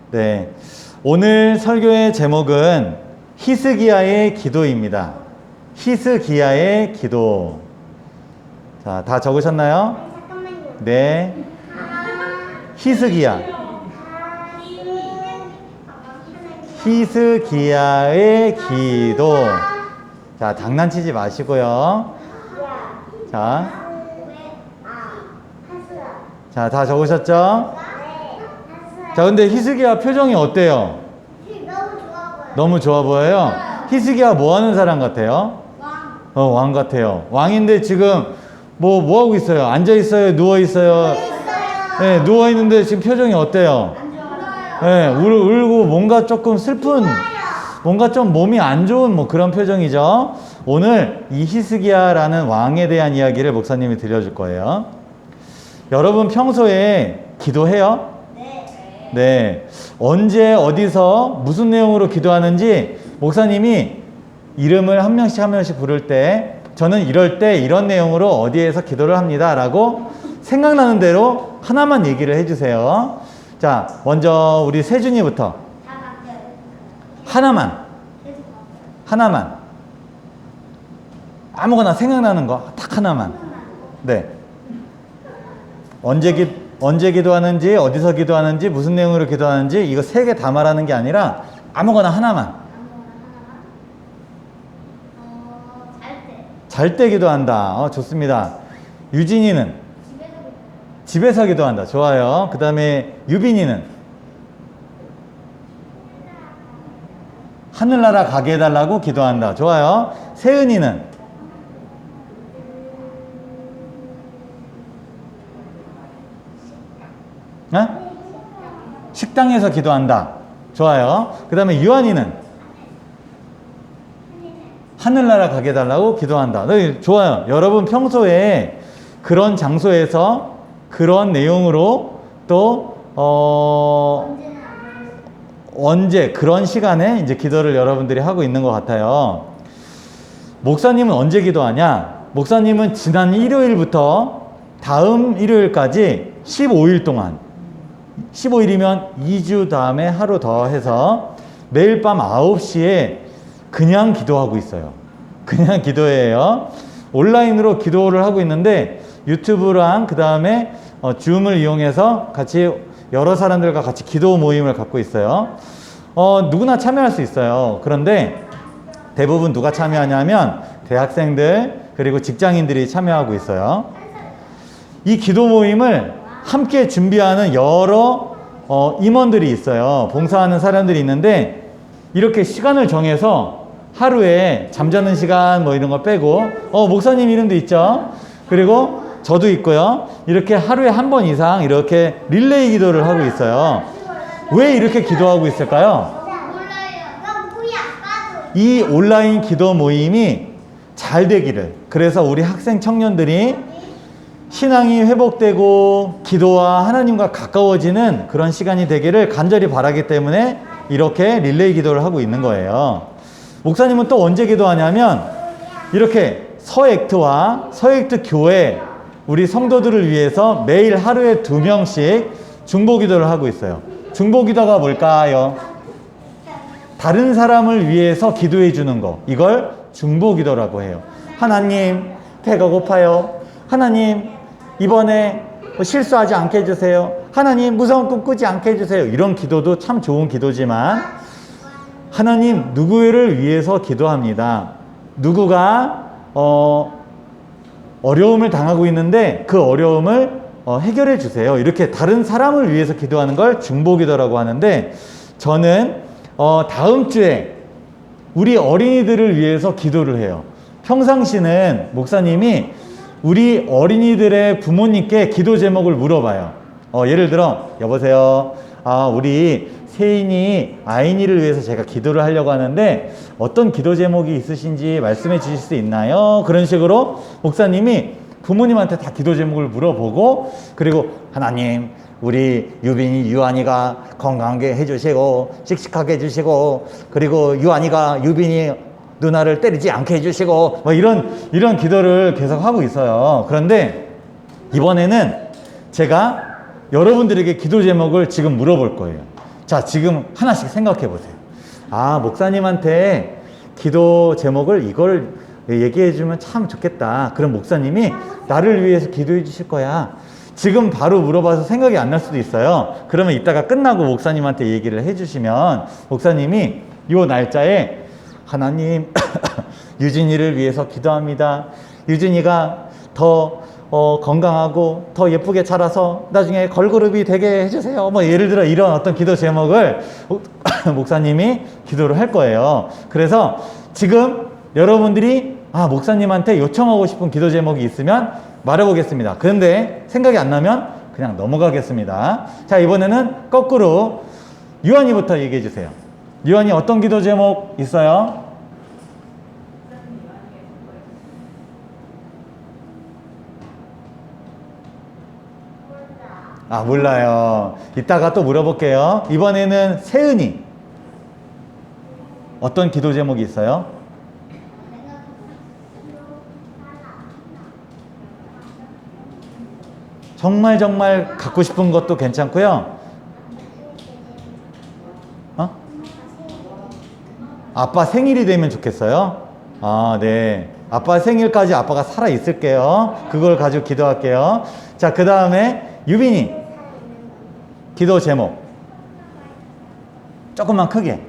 네. 오늘 설교의 제목은 히스기야의 기도입니다. 히스기야의 기도. 자, 다 적으셨나요? 잠깐만요. 네. 히스기야. 히스기야의 기도. 자, 장난치지 마시고요. 자, 자, 다 적으셨죠? 자, 근데 히스기야 표정이 어때요? 너무 좋아 보여요? 히스기야 뭐 하는 사람 같아요? 왕 같아요. 왕인데 지금 뭐 하고 있어요? 앉아 있어요? 누워 있어요? 네, 누워 있는데 지금 표정이 어때요? 네, 울고 뭔가 조금 슬픈, 뭔가 좀 몸이 안 좋은 뭐 그런 표정이죠. 오늘 이 히스기야라는 왕에 대한 이야기를 목사님이 들려줄 거예요. 여러분 평소에 기도해요? 네. 언제 어디서 무슨 내용으로 기도하는지 목사님이 이름을 한 명씩 한 명씩 부를 때 저는 이럴 때 이런 내용으로 어디에서 기도를 합니다 라고 생각나는 대로 하나만 얘기를 해주세요. 자, 먼저 우리 세준이부터 하나만 아무거나 생각나는 거 딱 하나만. 네. 언제 기도하는지, 어디서 기도하는지, 무슨 내용으로 기도하는지 이거 3개 다 말하는 게 아니라 아무거나 하나만. 잘 때 기도한다. 좋습니다. 유진이는? 집에서 기도한다. 좋아요. 그 다음에 유빈이는? 하늘나라 가게 해달라고 기도한다. 좋아요. 세은이는? 식당에서 기도한다. 좋아요. 그 다음에 유한이는? 하늘나라 가게 해달라고 기도한다. 네, 좋아요. 여러분 평소에 그런 장소에서 그런 내용으로 또 언제 그런 시간에 이제 기도를 여러분들이 하고 있는 것 같아요. 목사님은 언제 기도하냐? 목사님은 지난 일요일부터 다음 일요일까지 15일 동안 15일이면 2주 다음에 하루 더 해서 매일 밤 9시에 그냥 기도하고 있어요. 그냥 기도해요. 온라인으로 기도를 하고 있는데 유튜브랑 그 다음에 줌을 이용해서 같이 여러 사람들과 같이 기도 모임을 갖고 있어요. 누구나 참여할 수 있어요. 그런데 대부분 누가 참여하냐면 대학생들 그리고 직장인들이 참여하고 있어요. 이 기도 모임을 함께 준비하는 여러 임원들이 있어요. 봉사하는 사람들이 있는데 이렇게 시간을 정해서 하루에 잠자는 시간 뭐 이런 거 빼고 목사님 이름도 있죠. 그리고 저도 있고요. 이렇게 하루에 한 번 이상 이렇게 릴레이 기도를 하고 있어요. 왜 이렇게 기도하고 있을까요? 이 온라인 기도 모임이 잘 되기를, 그래서 우리 학생 청년들이 신앙이 회복되고 기도와 하나님과 가까워지는 그런 시간이 되기를 간절히 바라기 때문에 이렇게 릴레이 기도를 하고 있는 거예요. 목사님은 또 언제 기도하냐면 이렇게 서액트와 서액트 교회 우리 성도들을 위해서 매일 하루에 2명씩 중보 기도를 하고 있어요. 중보 기도가 뭘까요? 다른 사람을 위해서 기도해 주는 거, 이걸 중보 기도라고 해요. 하나님, 배가 고파요. 하나님, 이번에 실수하지 않게 해주세요. 하나님, 무서운 꿈 꾸지 않게 해주세요. 이런 기도도 참 좋은 기도지만 하나님, 누구를 위해서 기도합니다. 누구가 어려움을 당하고 있는데 그 어려움을 해결해 주세요. 이렇게 다른 사람을 위해서 기도하는 걸 중보 기도라고 하는데, 저는 다음 주에 우리 어린이들을 위해서 기도를 해요. 평상시는 목사님이 우리 어린이들의 부모님께 기도 제목을 물어봐요. 예를 들어, 여보세요. 우리 세인이 아인이를 위해서 제가 기도를 하려고 하는데 어떤 기도 제목이 있으신지 말씀해 주실 수 있나요? 그런 식으로 목사님이 부모님한테 다 기도 제목을 물어보고, 그리고 하나님, 우리 유빈이, 유한이가 건강하게 해주시고 씩씩하게 해주시고, 그리고 유한이가 유빈이 누나를 때리지 않게 해주시고, 뭐 이런 기도를 계속 하고 있어요. 그런데 이번에는 제가 여러분들에게 기도 제목을 지금 물어볼 거예요. 자, 지금 하나씩 생각해 보세요. 아, 목사님한테 기도 제목을 이걸 얘기해 주면 참 좋겠다. 그럼 목사님이 나를 위해서 기도해 주실 거야. 지금 바로 물어봐서 생각이 안 날 수도 있어요. 그러면 이따가 끝나고 목사님한테 얘기를 해 주시면 목사님이 요 날짜에 하나님 유진이를 위해서 기도합니다. 유진이가 더 건강하고 더 예쁘게 자라서 나중에 걸그룹이 되게 해주세요. 뭐 예를 들어 이런 어떤 기도 제목을 목사님이 기도를 할 거예요. 그래서 지금 여러분들이 목사님한테 요청하고 싶은 기도 제목이 있으면 말해보겠습니다. 그런데 생각이 안 나면 그냥 넘어가겠습니다. 자, 이번에는 거꾸로 유한이부터 얘기해 주세요. 유한이 어떤 기도 제목 있어요? 몰라요. 이따가 또 물어볼게요. 이번에는 세은이 어떤 기도 제목이 있어요? 정말 갖고 싶은 것도 괜찮고요. 아빠 생일이 되면 좋겠어요. 네. 아빠 생일까지 아빠가 살아 있을게요. 그걸 가지고 기도할게요. 자, 그 다음에 유빈이 기도 제목 조금만 크게.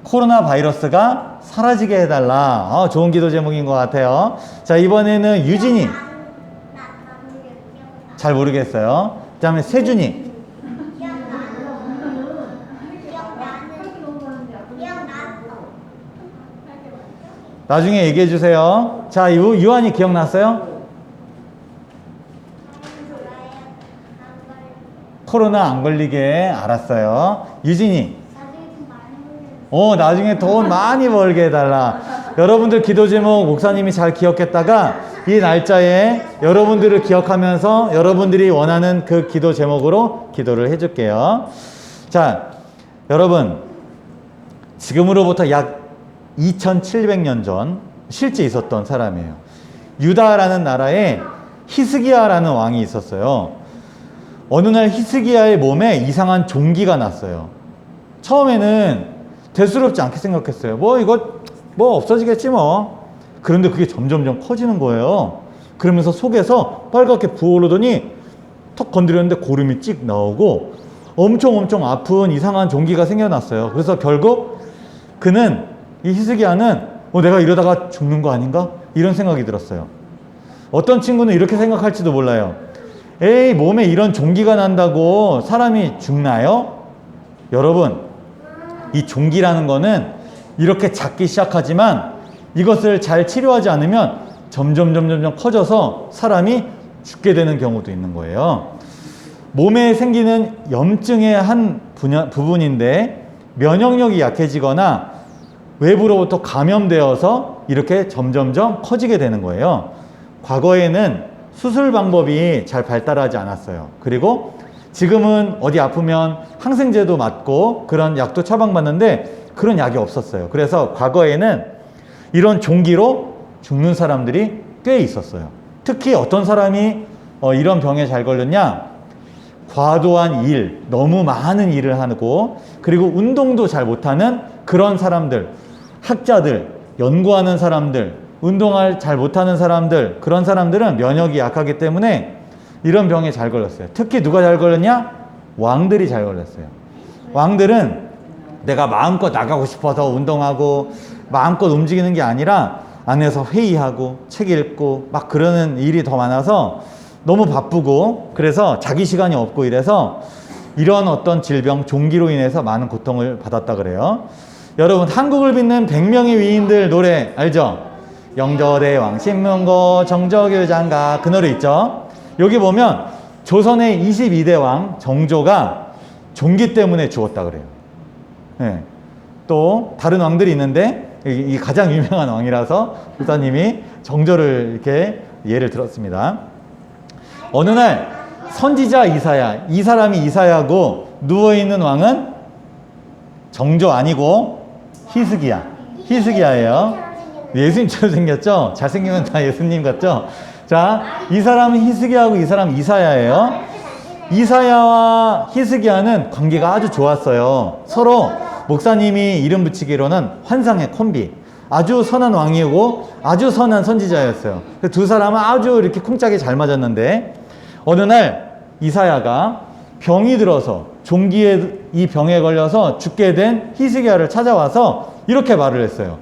코로나 바이러스가 사라지게 해달라. 좋은 기도 제목인 것 같아요. 자, 이번에는 유진이. 잘 모르겠어요. 그 다음에 세준이. 나중에 얘기해 주세요. 자, 유한이 기억났어요? 코로나 안 걸리게. 알았어요. 유진이. 나중에 돈 많이 벌게 해달라. 여러분들 기도 제목 목사님이 잘 기억했다가 이 날짜에 여러분들을 기억하면서 여러분들이 원하는 그 기도 제목으로 기도를 해줄게요. 자, 여러분, 지금으로부터 약 2700년 전 실제 있었던 사람이에요. 유다라는 나라에 히스기야라는 왕이 있었어요. 어느 날 히스기야의 몸에 이상한 종기가 났어요. 처음에는 대수롭지 않게 생각했어요. 이거 없어지겠지 뭐. 그런데 그게 점점점 커지는 거예요. 그러면서 속에서 빨갛게 부어오르더니 턱 건드렸는데 고름이 찍 나오고 엄청 아픈 이상한 종기가 생겨났어요. 그래서 결국 이 히스기야는 내가 이러다가 죽는 거 아닌가? 이런 생각이 들었어요. 어떤 친구는 이렇게 생각할지도 몰라요. 에이, 몸에 이런 종기가 난다고 사람이 죽나요? 여러분, 이 종기라는 거는 이렇게 작기 시작하지만 이것을 잘 치료하지 않으면 점점 커져서 사람이 죽게 되는 경우도 있는 거예요. 몸에 생기는 염증의 한 부분인데 면역력이 약해지거나 외부로부터 감염되어서 이렇게 점점점 커지게 되는 거예요. 과거에는 수술 방법이 잘 발달하지 않았어요. 그리고 지금은 어디 아프면 항생제도 맞고 그런 약도 처방받는데 그런 약이 없었어요. 그래서 과거에는 이런 종기로 죽는 사람들이 꽤 있었어요. 특히 어떤 사람이 이런 병에 잘 걸렸냐? 과도한 일, 너무 많은 일을 하고 그리고 운동도 잘 못하는 그런 사람들, 학자들, 연구하는 사람들, 운동을 잘 못하는 사람들, 그런 사람들은 면역이 약하기 때문에 이런 병에 잘 걸렸어요. 특히 누가 잘 걸렸냐? 왕들이 잘 걸렸어요. 왕들은 내가 마음껏 나가고 싶어서 운동하고 마음껏 움직이는 게 아니라 안에서 회의하고 책 읽고 막 그러는 일이 더 많아서 너무 바쁘고 그래서 자기 시간이 없고 이래서 이런 어떤 질병, 종기로 인해서 많은 고통을 받았다 그래요. 여러분, 한국을 빛낸 100명의 위인들 노래 알죠? 영조대왕 신문고 정조교장가 그 노래 있죠? 여기 보면 조선의 22대 왕 정조가 종기 때문에 죽었다 그래요. 네. 또 다른 왕들이 있는데 이 가장 유명한 왕이라서 목사님이 정조를 이렇게 예를 들었습니다. 어느 날 선지자 이사야, 이 사람이 이사야고 누워있는 왕은 정조 아니고 히스기야예요. 예수님처럼 생겼죠? 잘생기면 다 예수님 같죠? 자, 이 사람은 히스기야고 이 사람은 이사야예요. 이사야와 히스기야는 관계가 아주 좋았어요. 서로 목사님이 이름 붙이기로는 환상의 콤비. 아주 선한 왕이고 아주 선한 선지자였어요. 두 사람은 아주 이렇게 쿵짝이 잘 맞았는데 어느 날 이사야가 병이 들어서 종기에 이 병에 걸려서 죽게 된 히스기야를 찾아와서 이렇게 말을 했어요.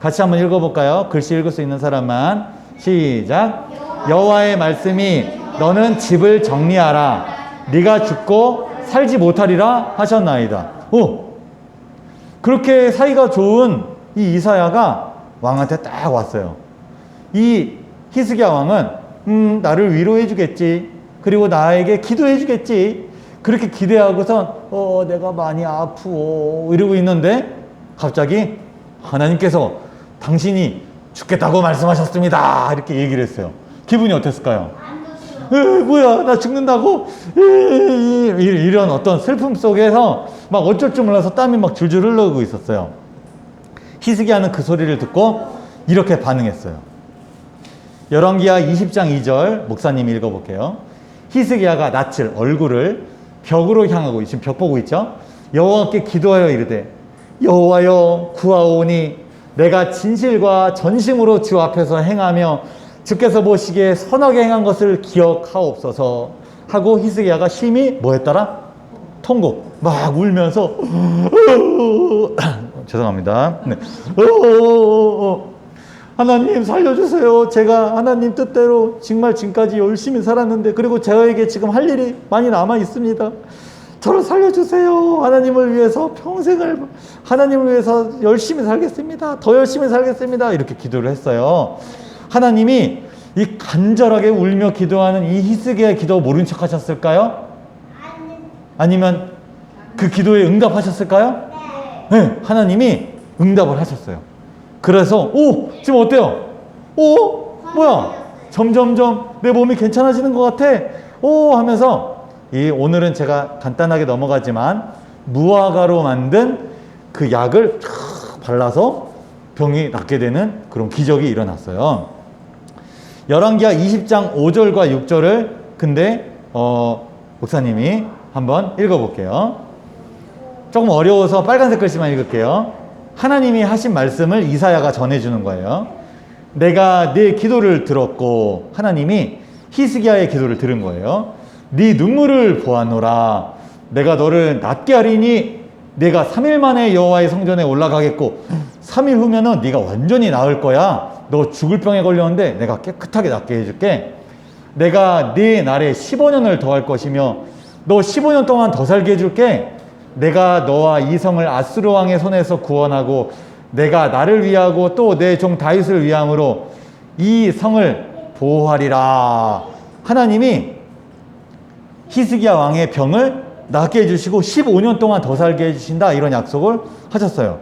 같이 한번 읽어볼까요? 글씨 읽을 수 있는 사람만. 시작. 여호와의 말씀이 너는 집을 정리하라. 네가 죽고 살지 못하리라 하셨나이다. 오! 그렇게 사이가 좋은 이 이사야가 왕한테 딱 왔어요. 이 히스기야 왕은 나를 위로해 주겠지. 그리고 나에게 기도해 주겠지. 그렇게 기대하고선 내가 많이 아프오 이러고 있는데 갑자기 하나님께서 당신이 죽겠다고 말씀하셨습니다. 이렇게 얘기를 했어요. 기분이 어땠을까요? 뭐야 나 죽는다고? 이런 어떤 슬픔 속에서 막 어쩔 줄 몰라서 땀이 막 줄줄 흘러오고 있었어요. 히스기야는 그 소리를 듣고 이렇게 반응했어요. 열왕기하 20장 2절 목사님이 읽어볼게요. 히스기야가 낯을 얼굴을 벽으로 향하고 지금 벽 보고 있죠. 여호와께 기도하여 이르되 여호와여 구하오니 내가 진실과 전심으로 주 앞에서 행하며 주께서 보시기에 선하게 행한 것을 기억하옵소서 하고 히스기야가 심히 뭐 했더라? 통곡 막 울면서 죄송합니다. 네. 하나님 살려주세요. 제가 하나님 뜻대로 정말 지금까지 열심히 살았는데 그리고 저에게 지금 할 일이 많이 남아 있습니다. 저를 살려주세요. 하나님을 위해서 평생을 하나님을 위해서 열심히 살겠습니다. 더 열심히 살겠습니다. 이렇게 기도를 했어요. 하나님이 이 간절하게 울며 기도하는 이 히스기야의 기도 모른 척 하셨을까요? 아니면 그 기도에 응답하셨을까요? 네, 하나님이 응답을 하셨어요. 그래서 지금 어때요? 뭐야? 점점점 내 몸이 괜찮아지는 것 같아. 하면서 오늘은 제가 간단하게 넘어가지만 무화과로 만든 그 약을 발라서 병이 낫게 되는 그런 기적이 일어났어요. 열왕기하 20장 5절과 6절을 근데 목사님이 한번 읽어볼게요. 조금 어려워서 빨간색 글씨만 읽을게요. 하나님이 하신 말씀을 이사야가 전해주는 거예요. 내가 네 기도를 들었고 하나님이 히스기야의 기도를 들은 거예요. 네 눈물을 보았노라. 내가 너를 낫게 하리니 내가 3일 만에 여호와의 성전에 올라가겠고 3일 후면은 네가 완전히 나을 거야. 너 죽을 병에 걸렸는데 내가 깨끗하게 낫게 해줄게. 내가 네 날에 15년을 더할 것이며 너 15년 동안 더 살게 해줄게. 내가 너와 이 성을 아스루 왕의 손에서 구원하고 내가 나를 위하고 또 내 종 다윗을 위함으로 이 성을 보호하리라. 하나님이 히스기야 왕의 병을 낫게 해주시고 15년 동안 더 살게 해주신다 이런 약속을 하셨어요.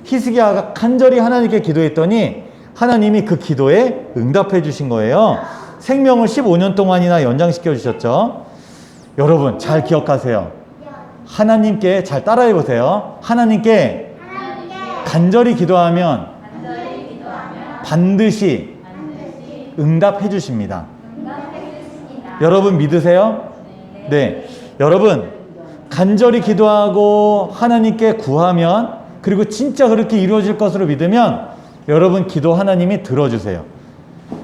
히스기야가 간절히 하나님께 기도했더니 하나님이 그 기도에 응답해 주신 거예요. 생명을 15년 동안이나 연장시켜 주셨죠. 여러분 잘 기억하세요. 하나님께 잘 따라해 보세요. 하나님께 간절히 기도하면 반드시 응답해 주십니다. 여러분 믿으세요? 네. 여러분 간절히 기도하고 하나님께 구하면 그리고 진짜 그렇게 이루어질 것으로 믿으면 여러분 기도 하나님이 들어주세요.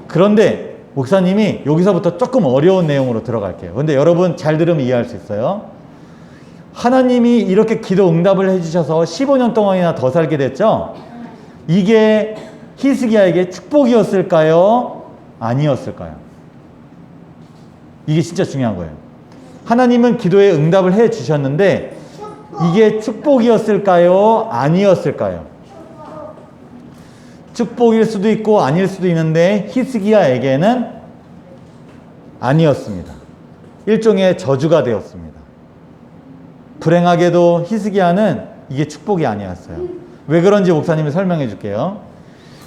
그런데 목사님이 여기서부터 조금 어려운 내용으로 들어갈게요. 근데 여러분 잘 들으면 이해할 수 있어요. 하나님이 이렇게 기도 응답을 해주셔서 15년 동안이나 더 살게 됐죠? 이게 히스기야에게 축복이었을까요? 아니었을까요? 이게 진짜 중요한 거예요. 하나님은 기도에 응답을 해 주셨는데 이게 축복이었을까요? 아니었을까요? 축복일 수도 있고 아닐 수도 있는데 히스기야에게는 아니었습니다. 일종의 저주가 되었습니다. 불행하게도 히스기야는 이게 축복이 아니었어요. 왜 그런지 목사님이 설명해 줄게요.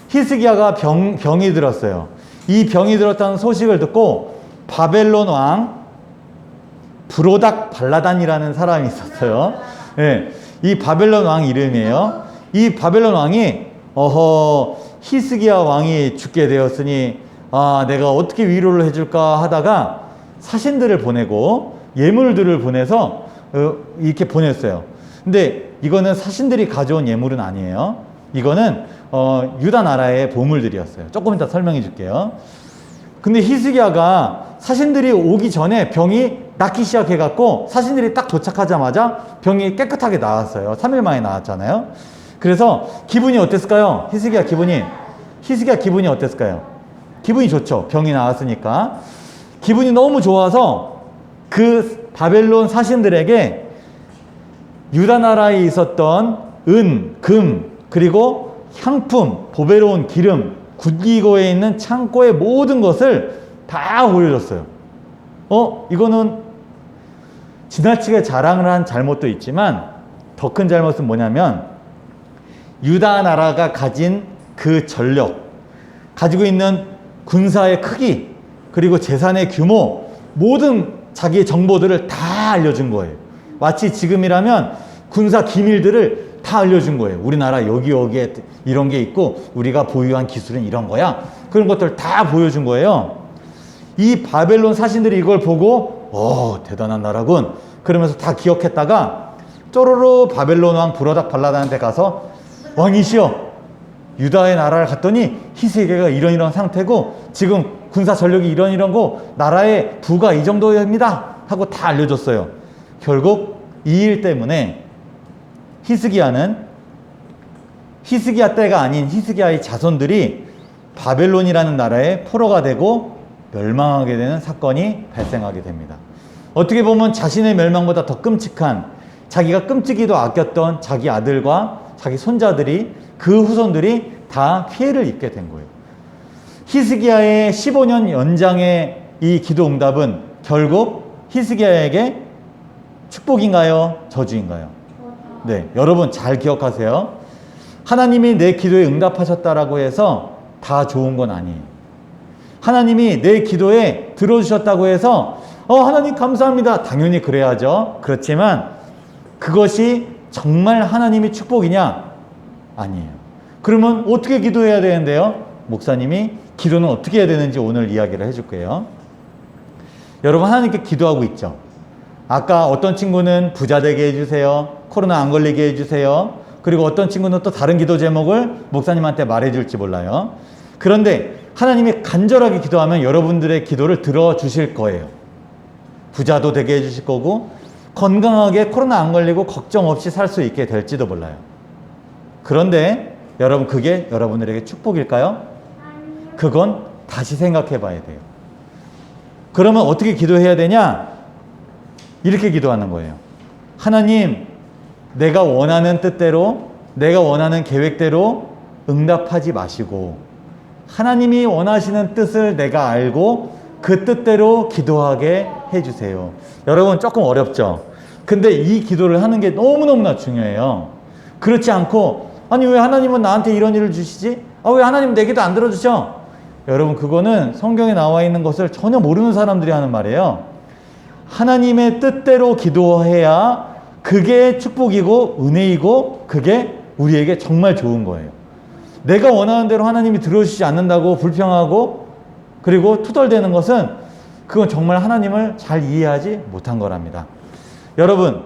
히스기야가 병이 들었어요. 이 병이 들었다는 소식을 듣고 바벨론 왕 브로닥 발라단이라는 사람이 있었어요. 네, 이 바벨론 왕 이름이에요. 이 바벨론 왕이 히스기야 왕이 죽게 되었으니 내가 어떻게 위로를 해줄까 하다가 사신들을 보내고 예물들을 보내서 이렇게 보냈어요. 근데 이거는 사신들이 가져온 예물은 아니에요. 이거는 유다 나라의 보물들이었어요. 조금 이따 설명해 줄게요. 근데 히스기야가 사신들이 오기 전에 병이 낫기 시작해갖고 사신들이 딱 도착하자마자 병이 깨끗하게 나았어요. 3일 만에 나았잖아요. 그래서 기분이 어땠을까요? 히스기야 기분이 어땠을까요? 기분이 좋죠. 병이 나았으니까. 기분이 너무 좋아서 그 바벨론 사신들에게 유다 나라에 있었던 은, 금, 그리고 향품, 보배로운 기름, 굿기고에 있는 창고의 모든 것을 다 보여줬어요. 이거는 지나치게 자랑을 한 잘못도 있지만 더 큰 잘못은 뭐냐면 유다 나라가 가진 그 전력, 가지고 있는 군사의 크기, 그리고 재산의 규모, 모든 자기의 정보들을 다 알려준 거예요. 마치 지금이라면 군사 기밀들을 다 알려준 거예요. 우리나라 여기에 이런 게 있고 우리가 보유한 기술은 이런 거야. 그런 것들 다 보여준 거예요. 이 바벨론 사신들이 이걸 보고 대단한 나라군 그러면서 다 기억했다가 쪼로로 바벨론 왕 브로닥 발라단한테 가서 왕이시여, 유다의 나라를 갔더니 히스기야가 이런 상태고 지금 군사 전력이 이런 거, 나라의 부가 이 정도입니다 하고 다 알려줬어요. 결국 이 일 때문에 히스기야 때가 아닌 히스기야의 자손들이 바벨론이라는 나라의 포로가 되고 멸망하게 되는 사건이 발생하게 됩니다. 어떻게 보면 자신의 멸망보다 더 끔찍한, 자기가 끔찍이도 아꼈던 자기 아들과 자기 손자들이, 그 후손들이 다 피해를 입게 된 거예요. 히스기야의 15년 연장의 이 기도 응답은 결국 히스기야에게 축복인가요? 저주인가요? 네, 여러분 잘 기억하세요. 하나님이 내 기도에 응답하셨다라고 해서 다 좋은 건 아니에요. 하나님이 내 기도에 들어주셨다고 해서 하나님 감사합니다. 당연히 그래야죠. 그렇지만 그것이 정말 하나님의 축복이냐? 아니에요. 그러면 어떻게 기도해야 되는데요? 목사님이 기도는 어떻게 해야 되는지 오늘 이야기를 해줄게요. 여러분 하나님께 기도하고 있죠. 아까 어떤 친구는 부자 되게 해주세요. 코로나 안 걸리게 해주세요. 그리고 어떤 친구는 또 다른 기도 제목을 목사님한테 말해줄지 몰라요. 그런데 하나님이 간절하게 기도하면 여러분들의 기도를 들어주실 거예요. 부자도 되게 해주실 거고 건강하게 코로나 안 걸리고 걱정 없이 살 수 있게 될지도 몰라요. 그런데 여러분 그게 여러분들에게 축복일까요? 그건 다시 생각해 봐야 돼요. 그러면 어떻게 기도해야 되냐? 이렇게 기도하는 거예요. 하나님, 내가 원하는 뜻대로, 내가 원하는 계획대로 응답하지 마시고 하나님이 원하시는 뜻을 내가 알고 그 뜻대로 기도하게 해주세요. 여러분 조금 어렵죠? 근데 이 기도를 하는 게 너무너무나 중요해요. 그렇지 않고 아니 왜 하나님은 나한테 이런 일을 주시지? 왜 하나님은 내 기도 안 들어주셔? 여러분 그거는 성경에 나와 있는 것을 전혀 모르는 사람들이 하는 말이에요. 하나님의 뜻대로 기도해야 그게 축복이고 은혜이고 그게 우리에게 정말 좋은 거예요. 내가 원하는 대로 하나님이 들어주시지 않는다고 불평하고 그리고 투덜대는 것은 그건 정말 하나님을 잘 이해하지 못한 거랍니다. 여러분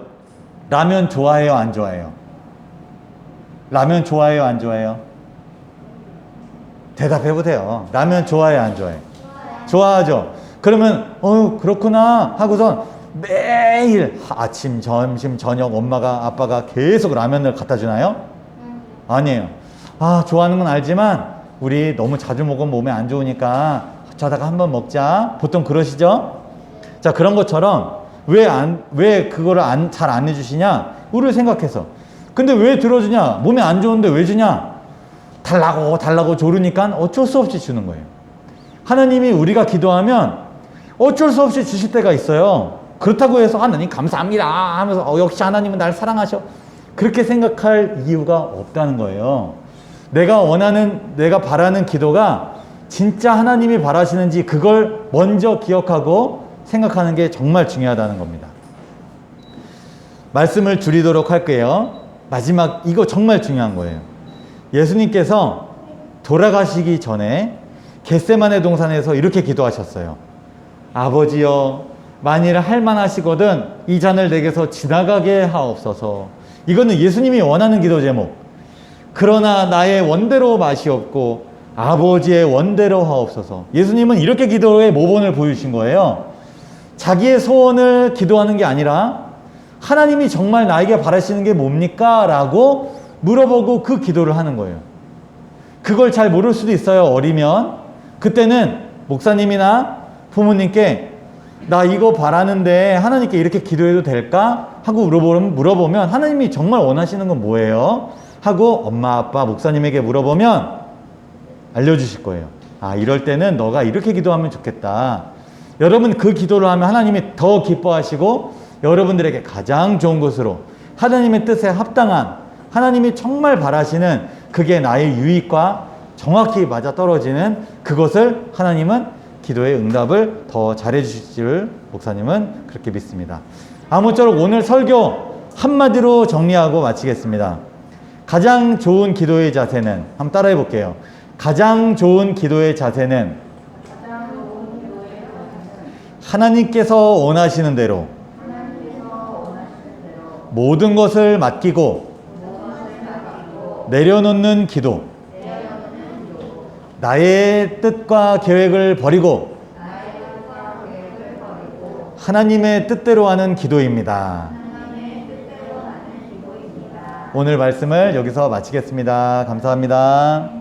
라면 좋아해요? 안 좋아해요? 라면 좋아해요? 안 좋아해요? 대답해 보세요. 라면 좋아해요? 안 좋아해요? 좋아하죠? 그러면 그렇구나 하고선 매일 아침, 점심, 저녁 엄마가 아빠가 계속 라면을 갖다 주나요? 아니에요. 좋아하는 건 알지만 우리 너무 자주 먹으면 몸에 안 좋으니까 자다가 한번 먹자. 보통 그러시죠? 자, 그런 것처럼 왜 그거를 잘 안 해주시냐? 우리를 생각해서. 근데 왜 들어주냐? 몸에 안 좋은데 왜 주냐? 달라고 조르니까 어쩔 수 없이 주는 거예요. 하나님이 우리가 기도하면 어쩔 수 없이 주실 때가 있어요. 그렇다고 해서 하나님 감사합니다 하면서 역시 하나님은 날 사랑하셔. 그렇게 생각할 이유가 없다는 거예요. 내가 바라는 기도가 진짜 하나님이 바라시는지 그걸 먼저 기억하고 생각하는 게 정말 중요하다는 겁니다. 말씀을 줄이도록 할게요. 마지막 이거 정말 중요한 거예요. 예수님께서 돌아가시기 전에 겟세마네 동산에서 이렇게 기도하셨어요. 아버지여, 만일 할만하시거든 이 잔을 내게서 지나가게 하옵소서. 이거는 예수님이 원하는 기도 제목. 그러나 나의 원대로 마시옵고 아버지의 원대로 하옵소서. 예수님은 이렇게 기도의 모본을 보여주신 거예요. 자기의 소원을 기도하는 게 아니라 하나님이 정말 나에게 바라시는 게 뭡니까? 라고 물어보고 그 기도를 하는 거예요. 그걸 잘 모를 수도 있어요. 어리면. 그때는 목사님이나 부모님께 나 이거 바라는데 하나님께 이렇게 기도해도 될까? 하고 물어보면 하나님이 정말 원하시는 건 뭐예요? 하고 엄마, 아빠, 목사님에게 물어보면 알려주실 거예요. 아, 이럴 때는 너가 이렇게 기도하면 좋겠다. 여러분 그 기도를 하면 하나님이 더 기뻐하시고 여러분들에게 가장 좋은 것으로 하나님의 뜻에 합당한 하나님이 정말 바라시는 그게 나의 유익과 정확히 맞아떨어지는 그것을 하나님은 기도의 응답을 더 잘해 주실 줄 목사님은 그렇게 믿습니다. 아무쪼록 오늘 설교 한마디로 정리하고 마치겠습니다. 가장 좋은 기도의 자세는 한번 따라해 볼게요. 가장 좋은 기도의 자세는 하나님께서 원하시는 대로 모든 것을 맡기고 내려놓는 기도. 나의 뜻과 계획을 버리고 하나님의 뜻대로 하는 기도입니다. 오늘 말씀을 여기서 마치겠습니다. 감사합니다.